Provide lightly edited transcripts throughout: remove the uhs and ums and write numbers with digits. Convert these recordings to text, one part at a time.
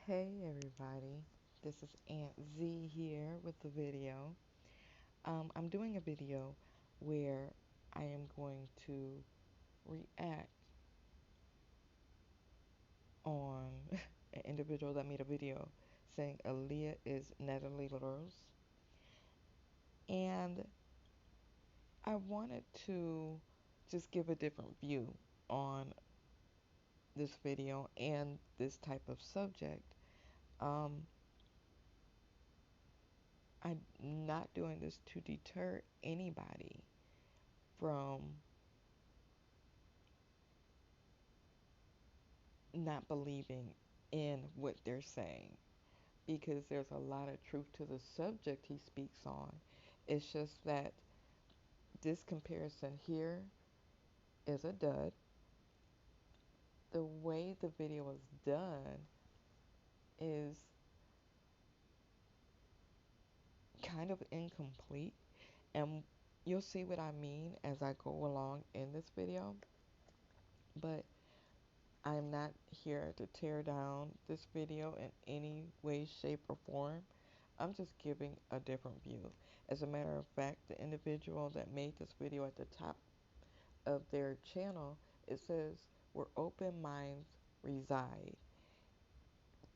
Hey everybody, this is Aunt Z here with the video. I'm doing a video where I am going to react on an individual that made a video saying Aaliyah is Natalie LaRose. And I wanted to just give a different view on this video and this type of subject. Um, I'm not doing this to deter anybody from not believing in what they're saying because there's a lot of truth to the subject he speaks on. It's just that this comparison here is a dud. The way the video is done is kind of incomplete, and you'll see what I mean as I go along in this video. But I'm not here to tear down this video in any way, shape, or form. I'm just giving a different view. As a matter of fact, the individual that made this video at the top of their channel, it says, where open minds reside.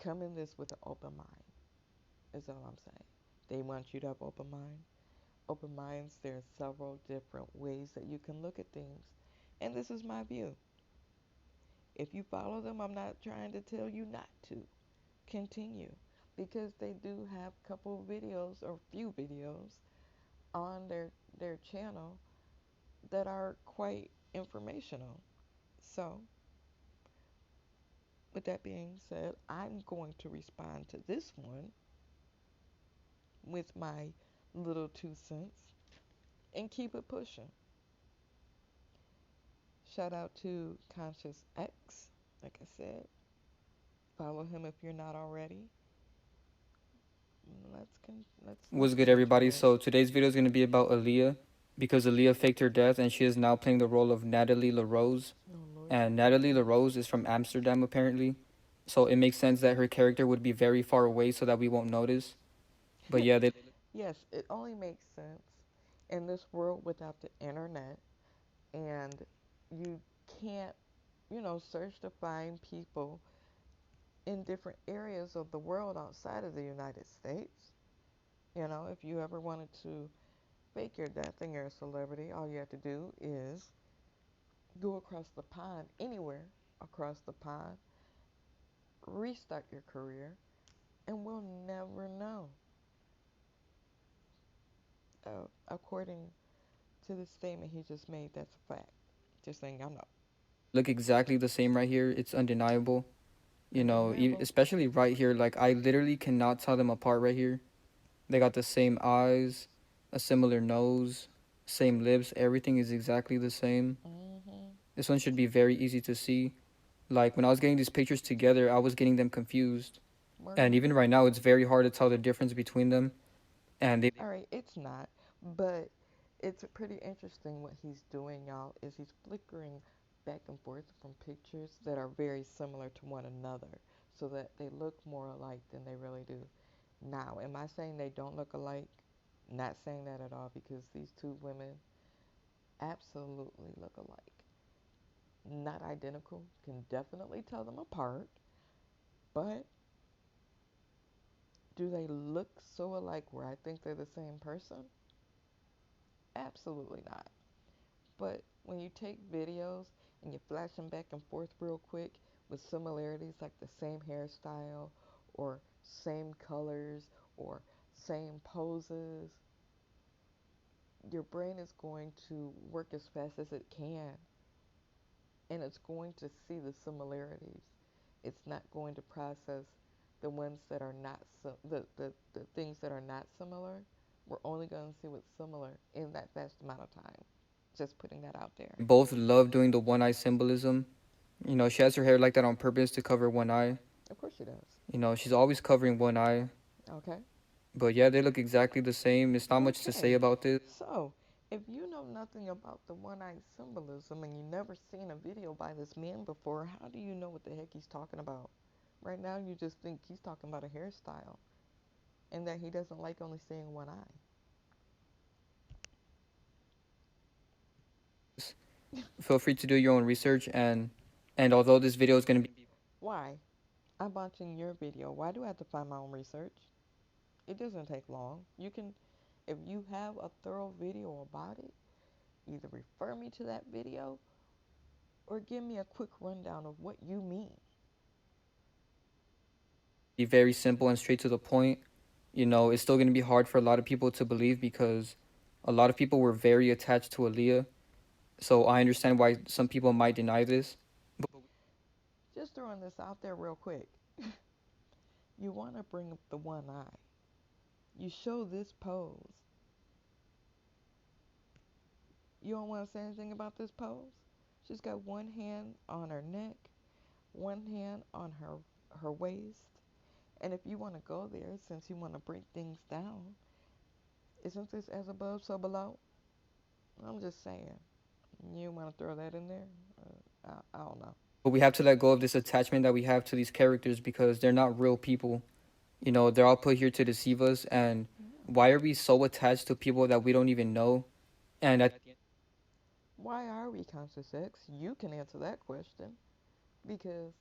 Come in this with an open mind, is all I'm saying. They want you to have open mind. Open minds, there are several different ways that you can look at things. And this is my view. If you follow them, I'm not trying to tell you not to continue because they do have a couple videos or few videos on their channel that are quite informational. So, with that being said, I'm going to respond to this one with my little 2 cents and keep it pushing. Shout out to Conscious X, like I said. Follow him if you're not already. Let's What's good, get into everybody? it. So today's video is going to be about Aaliyah because Aaliyah faked her death and she is now playing the role of Natalie LaRose. Oh Lord, And here we Natalie go. LaRose is from Amsterdam, apparently. So it makes sense that her character would be very far away so that we won't notice. But yeah, they Yes, it only makes sense in this world without the internet, and you can't, search to find people in different areas of the world outside of the United States. If you ever wanted to fake your death and you're a celebrity, all you have to do is go across the pond, anywhere across the pond, restart your career, and we'll never know. According to the statement he just made, that's a fact. Just saying, I know. look exactly the same right here. It's undeniable. Undeniable. Especially right here. Like, I literally cannot tell them apart right here. They got the same eyes, a similar nose, same lips. Everything is exactly the same. Mm-hmm. This one should be very easy to see. Like when I was getting these pictures together, I was getting them confused. Were And you? even right now, it's very hard to tell the difference between them. And they All right, it's not, but it's pretty interesting what he's doing, y'all, is he's flickering back and forth from pictures that are very similar to one another so that they look more alike than they really do. Now, am I saying they don't look alike? Not saying that at all because these two women absolutely look alike. Not identical, can definitely tell them apart, but do they look so alike where I think they're the same person? Absolutely not. But when you take videos and you flash them back and forth real quick with similarities like the same hairstyle or same colors or same poses, your brain is going to work as fast as it can and it's going to see the similarities. It's not going to process the ones that are not the things that are not similar. We're only going to see what's similar in that fast amount of time. Just putting that out there. both love doing the one eye symbolism. She has her hair like that on purpose to cover one eye. Of course she does. She's always covering one eye. Okay. But yeah, they look exactly the same. It's not much to say Okay. about this. So, if you know nothing about the one-eyed symbolism and you never seen a video by this man before, how do you know what the heck he's talking about? Right now, you just think he's talking about a hairstyle and that he doesn't like only seeing one eye. Feel free to do your own research, and although this video is going to be Why? I'm watching your video. Why do I have to find my own research? It doesn't take long. You can, if you have a thorough video about it, either refer me to that video or give me a quick rundown of what you mean. very simple and straight to the point, it's still going to be hard for a lot of people to believe because a lot of people were very attached to Aaliyah. So I understand why some people might deny this. Just throwing this out there real quick. You want to bring up the one eye. You show this pose. You don't want to say anything about this pose? She's got one hand on her neck, one hand on her waist. And if you want to go there, since you want to break things down, isn't this as above, so below? I'm just saying. You want to throw that in there? I don't know. But we have to let go of this attachment that we have to these characters because they're not real people. They're all put here to deceive us. And Yeah. why are we so attached to people that we don't even know? And at Why are we conscious sex? You can answer that question because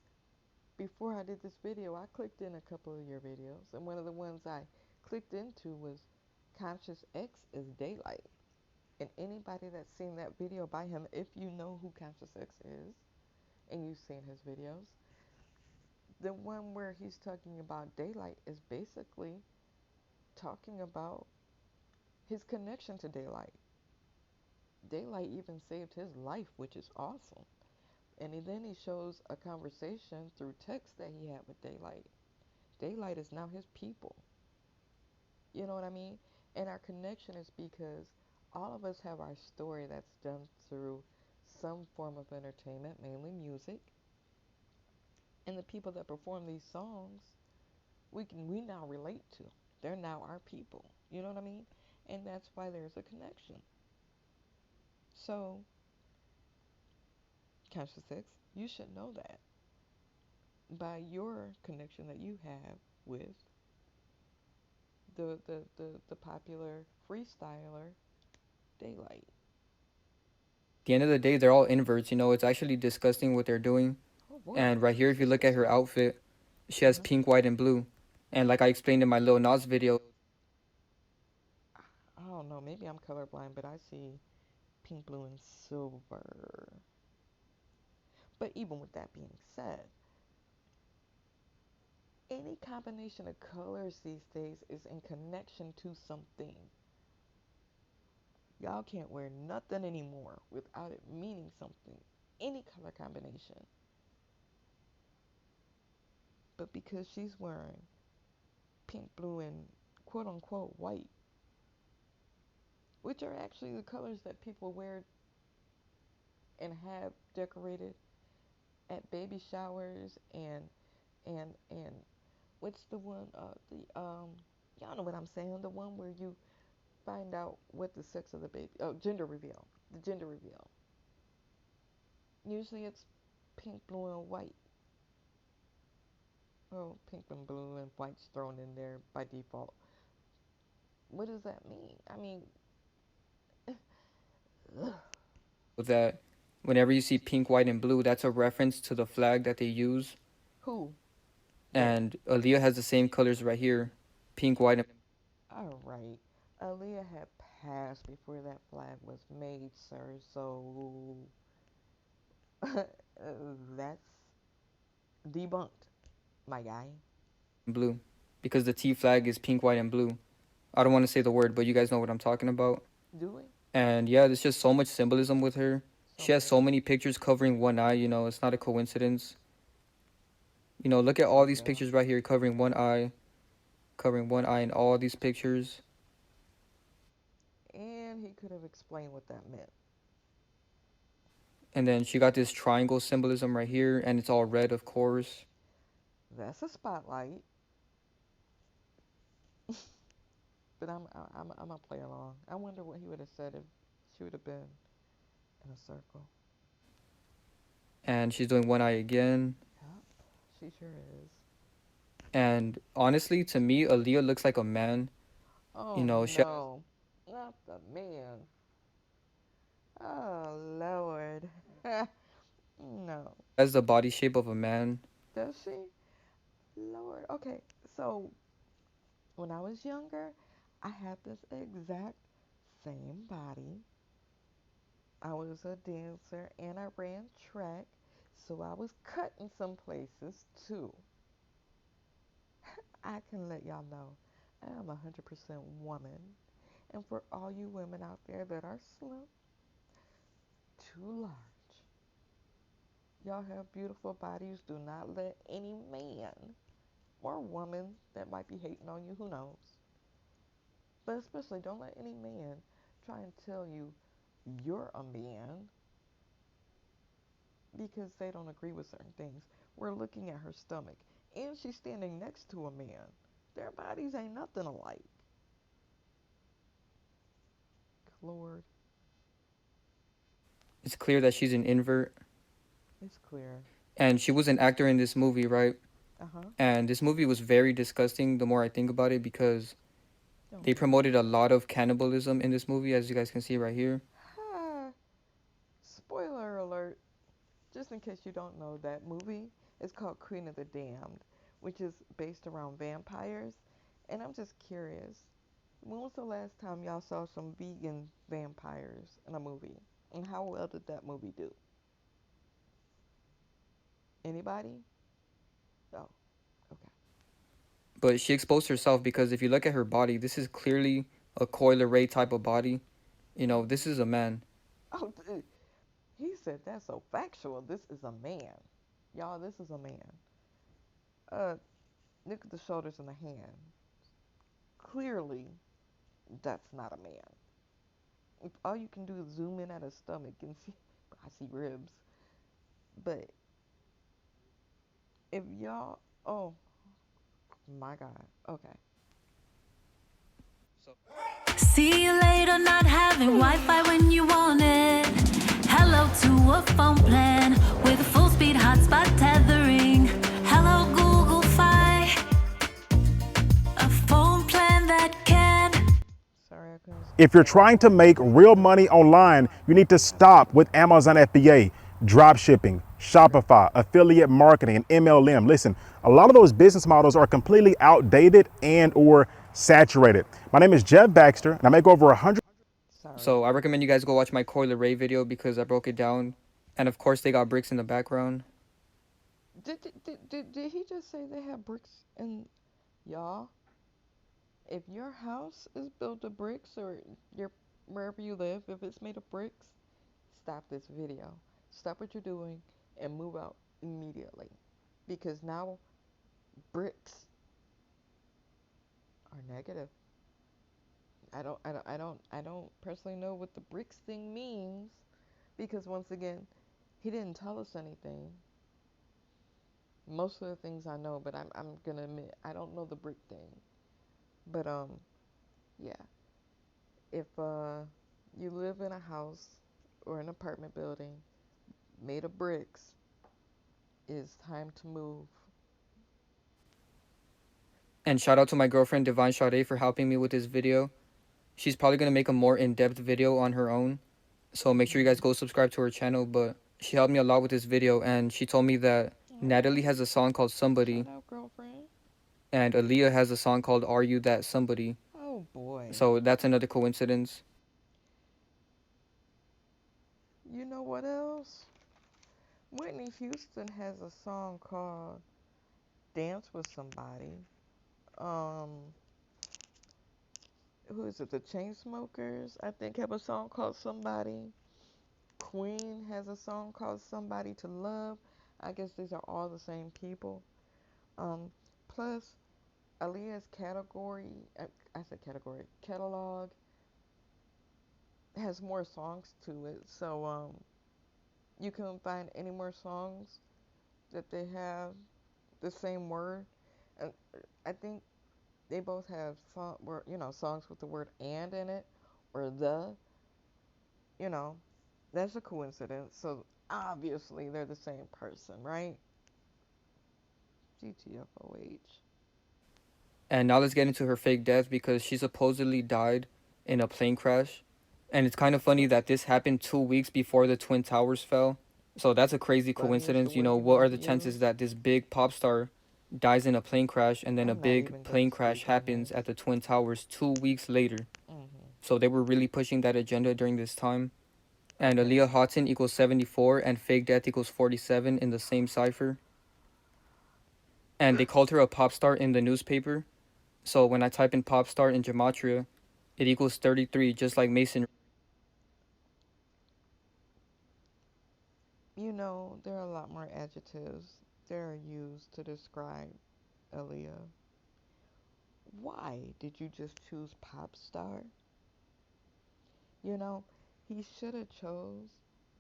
before I did this video, I clicked in a couple of your videos, and one of the ones I clicked into was Conscious X is Daylight. And anybody that's seen that video by him, if you know who Conscious X is and you've seen his videos, the one where he's talking about daylight is basically talking about his connection to daylight. Daylight even saved his life, which is awesome. And then he shows a conversation through text that he had with Daylight. Daylight is now his people. You know what I mean? And our connection is because all of us have our story that's done through some form of entertainment, mainly music. And the people that perform these songs, we now relate to. They're now our people. You know what I mean? And that's why there's a connection. So, Conscious Six, you should know that by your connection that you have with the popular freestyler Daylight. the end of the day, they're all inverts. It's actually disgusting what they're doing. Oh boy. And right here, if you look at her outfit, she has Uh-huh. pink, white, and blue. And like I explained in my Lil Nas video, I don't know. Maybe I'm colorblind, but I see pink, blue, and silver. But even with that being said, any combination of colors these days is in connection to something. Y'all can't wear nothing anymore without it meaning something. Any color combination. But because she's wearing pink, blue, and quote unquote white, which are actually the colors that people wear and have decorated at baby showers and what's the one y'all know what I'm saying, the one where you find out what the sex of the baby, oh, gender reveal, the gender reveal. Usually it's pink, blue, and white. Oh, pink and blue and white's thrown in there by default. What does that mean? I mean, ugh. that whenever you see pink, white, and blue, that's a reference to the flag that they use. Who? They. And Aaliyah has the same colors right here, pink, white, and All right. Aaliyah had passed before that flag was made, sir. So that's debunked, my guy. blue. Because the T flag is pink, white, and blue. I don't want to say the word, but you guys know what I'm talking about. Do we? And yeah, there's just so much symbolism with her. So She has much. so many pictures covering one eye, it's not a coincidence. Look at There all you these go. pictures right here covering one eye in all these pictures. And he could have explained what that meant. And then she got this triangle symbolism right here, and it's all red, of course. That's a spotlight. But I'm gonna play along. I wonder what he would have said if she would have been in a circle. And she's doing one eye again. Yep, she sure is. And honestly, to me, Aaliyah looks like a man. You Oh know, she no, not the man. Oh Lord. No. has the body shape of a man. Does she? Lord. Okay. So when I was younger, I had this exact same body. I was a dancer and I ran track, so I was cut in some places too. I can let y'all know I am 100% woman. And for all you women out there that are slim, too large, y'all have beautiful bodies. Do not let any man or woman that might be hating on you, who knows, but especially don't let any man try and tell you you're a man because they don't agree with certain things. We're looking at her stomach, and she's standing next to a man. Their bodies ain't nothing alike. Lord, It's clear that she's an invert. it's clear. And she was an actor in this movie, right? Uh huh. And this movie was very disgusting the more I think about it because Oh they no. promoted a lot of cannibalism in this movie, as you guys can see right here. Ha! Spoiler alert. Just in case you don't know, that movie is called Queen of the Damned, which is based around vampires. And I'm just curious, when was the last time y'all saw some vegan vampires in a movie? And how well did that movie do? Anybody? Oh, okay. But she exposed herself because if you look at her body, this is clearly a Coil Ray type of body. You know, this is a man. Oh, he said that's so factual. This is a man. Y'all, this is a man. Uh, Look at the shoulders and the hand. Clearly, that's not a man. If all you can do is zoom in at his stomach and see, I see ribs. But if y'all, oh my God, okay. See you later, not having Wi Fi when you want it. Hello to a phone plan with a full speed hotspot tethering. Hello, Google Fi, a phone plan that can. Sorry, I couldn't If you're say that trying to fast. make real money online, you need to stop with Amazon FBA, drop shipping, Shopify, affiliate marketing, and MLM. Listen, a lot of those business models are completely outdated and or saturated. My name is Jeff Baxter, and I make over 100. Sorry. So I recommend you guys go watch my Coil Ray video because I broke it down. And of course, they got bricks in the background. Did he just say they have bricks in y'all? If your house is built of bricks or your wherever you live, if it's made of bricks, stop this video. Stop what you're doing and move out immediately. Because now bricks are negative. I don't personally know what the bricks thing means because once again, he didn't tell us anything. Most of the things I know, but I'm gonna admit I don't know the brick thing. But yeah, if you live in a house or an apartment building made of bricks, it's time to move. And shout out to my girlfriend Divine Sade for helping me with this video. She's probably gonna make a more in-depth video on her own. So make sure you guys Mhm. go subscribe to her channel. But she helped me a lot with this video, and she told me that Natalie Oh, has a song called Somebody, shout out, girlfriend. and Aaliyah has a song called Are You That Somebody. Oh boy. So that's another coincidence. You know what else? Whitney Houston has a song called Dance with Somebody. Um, who is it? The Chainsmokers, I think, have a song called Somebody. Queen has a song called Somebody to Love. I guess these are all the same people. Um, Plus, Aaliyah's I said category, catalog has more songs to it. So, you can find any more songs that they have the same word. And I think they both have songs with the word and in it or the, you know, that's a coincidence. So obviously they're the same person, right? GTFOH. And now let's get into her fake death because she supposedly died in a plane crash. And it's kind of funny that this happened 2 weeks before the Twin Towers fell. So that's a crazy Funny is the coincidence. You word know, you what want are to the chances use. that this big pop star dies in a plane crash and then a I'm not big even gonna plane crash speak on happens this. at the Twin Towers 2 weeks later? Hmm. So they were really pushing that agenda during this time. And Okay. Aaliyah Houghton equals 74 and fake death equals 47 in the same cipher. And they called her a pop star in the newspaper. So when I type in pop star in gematria, it equals 33, just like Mason. You know, there are a lot more adjectives that are used to describe Aaliyah. Why did you just choose pop star? You know, he should have chose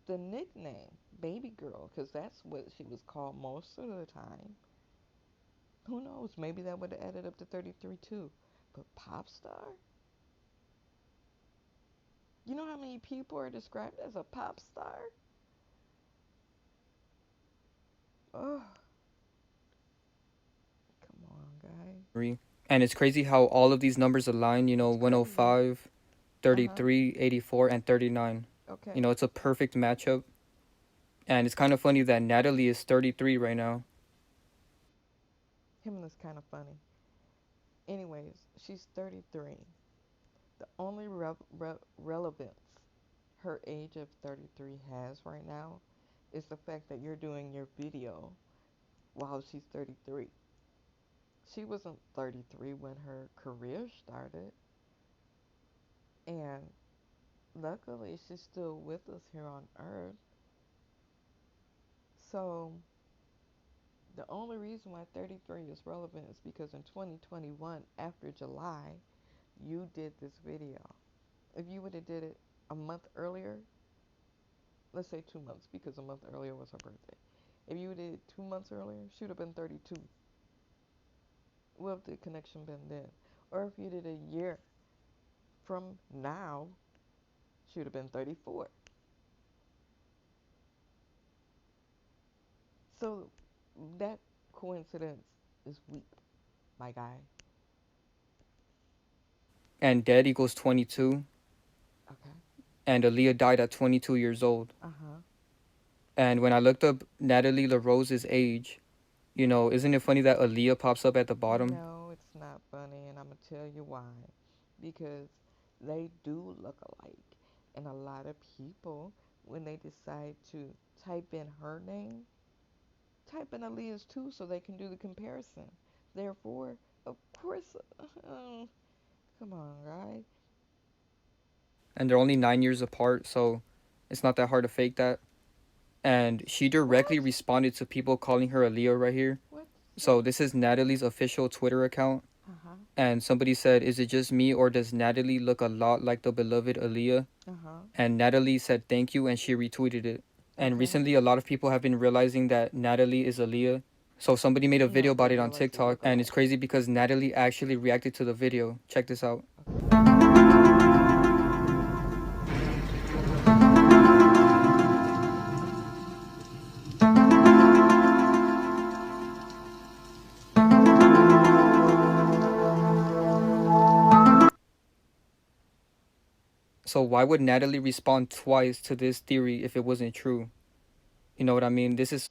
the nickname baby girl because that's what she was called most of the time. Who knows? Maybe that would have added up to 33 too. But pop star? You know how many people are described as a pop star? Oh, come on, guys. And it's crazy how all of these numbers align, you know, It's crazy. 105, Uh huh. 33, 84, and 39. You Okay. know, it's a perfect matchup. And it's kind of funny that Natalie is 33 right now. Him is kind of funny. Anyways, she's 33. The only relevance her age of 33 has right now is the fact that you're doing your video while she's 33. She wasn't 33 when her career started, and luckily she's still with us here on Earth. So, the only reason why 33 is relevant is because in 2021, after July, you did this video. If you would have did it a month earlier, let's say 2 months, because a month earlier was her birthday. If you did it 2 months earlier, she would have been 32. What would the connection been then? Or if you did a year from now, she would have been 34. So that coincidence is weak, my guy. And dead equals 22. Okay. And Aaliyah died at 22 years old. Uh huh. And when I looked up Natalie LaRose's age, you know, isn't it funny that Aaliyah pops up at the bottom? No, it's not funny, and I'm gonna tell you why. Because they do look alike, and a lot of people, when they decide to type in her name, type in Aaliyah's too, so they can do the comparison. Therefore, of course, come on, right? And they're only 9 years apart, so it's not that hard to fake that. And she directly What? responded to people calling her Aaliyah right here. What? So this is Natalie's official Twitter account. Uh huh. And somebody said, "Is it just me or does Natalie look a lot like the beloved Aaliyah?" Uh huh. And Natalie said thank you and she retweeted it. And Okay. recently a lot of people have been realizing that Natalie is Aaliyah. So somebody made a video No, they about it on realize they TikTok look and it's alike. crazy because Natalie actually reacted to the video. Check this out. Okay. So why would Natalie respond twice to this theory if it wasn't true? You know what I mean? This is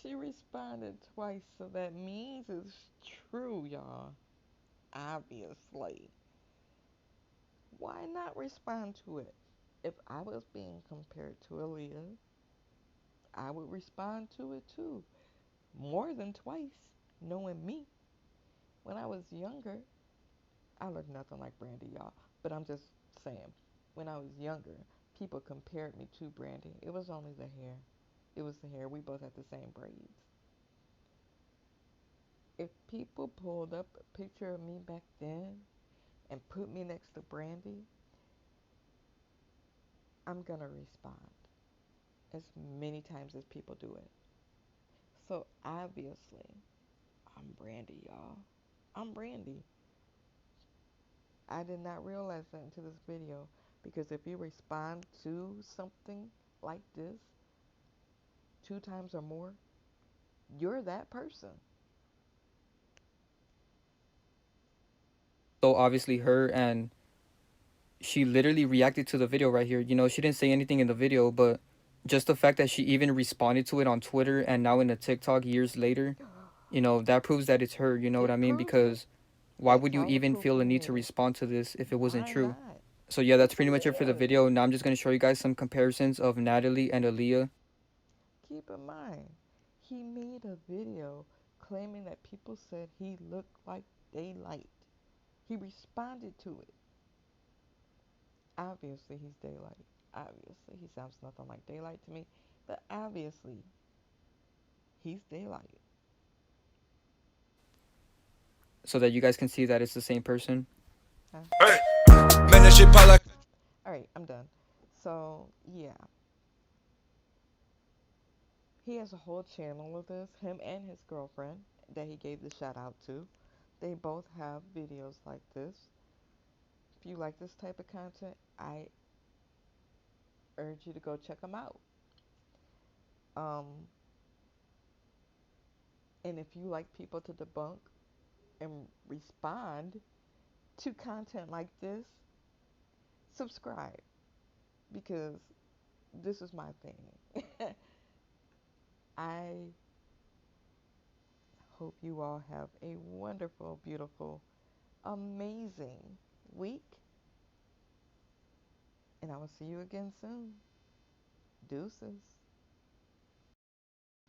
She responded twice, so that means it's true, y'all. Obviously. Why not respond to it? If I was being compared to Aaliyah, I would respond to it too. More than twice, knowing me. When I was younger, I look nothing like Brandy, y'all. But I'm just saying, when I was younger, people compared me to Brandy. It was only the hair. It was the hair. We both had the same braids. If people pulled up a picture of me back then and put me next to Brandy, I'm gonna respond as many times as people do it. So obviously, I'm Brandy, y'all. I'm Brandy. I did not realize that until this video because if you respond to something like this 2 times or more, you're that person. So obviously her, and she literally reacted to the video right here. You know, she didn't say anything in the video, but just the fact that she even responded to it on Twitter and now in a TikTok years later, you know, that proves that it's her, you know what I It mean? proves it. Because why That's would you all the even proof feel we the need to needed. respond to this if it wasn't Why true? not? So yeah, that's It's pretty much it for the Aaliyah. video. Now I'm just gonna show you guys some comparisons of Natalie and Aaliyah. Keep in mind, he made a video claiming that people said he looked like daylight. He responded to it. Obviously, he's daylight. Obviously, he sounds nothing like daylight to me, but obviously, he's daylight. So that you guys can see that it's the same person. Huh? Man, that shit pop like. All right, I'm done. So, yeah, he has a whole channel of this, him and his girlfriend, that he gave the shout out to. They both have videos like this. If you like this type of content, I urge you to go check them out. Um, and if you like people to debunk and respond to content like this, subscribe because this is my thing. I hope you all have a wonderful, beautiful, amazing week, and I will see you again soon. Deuces.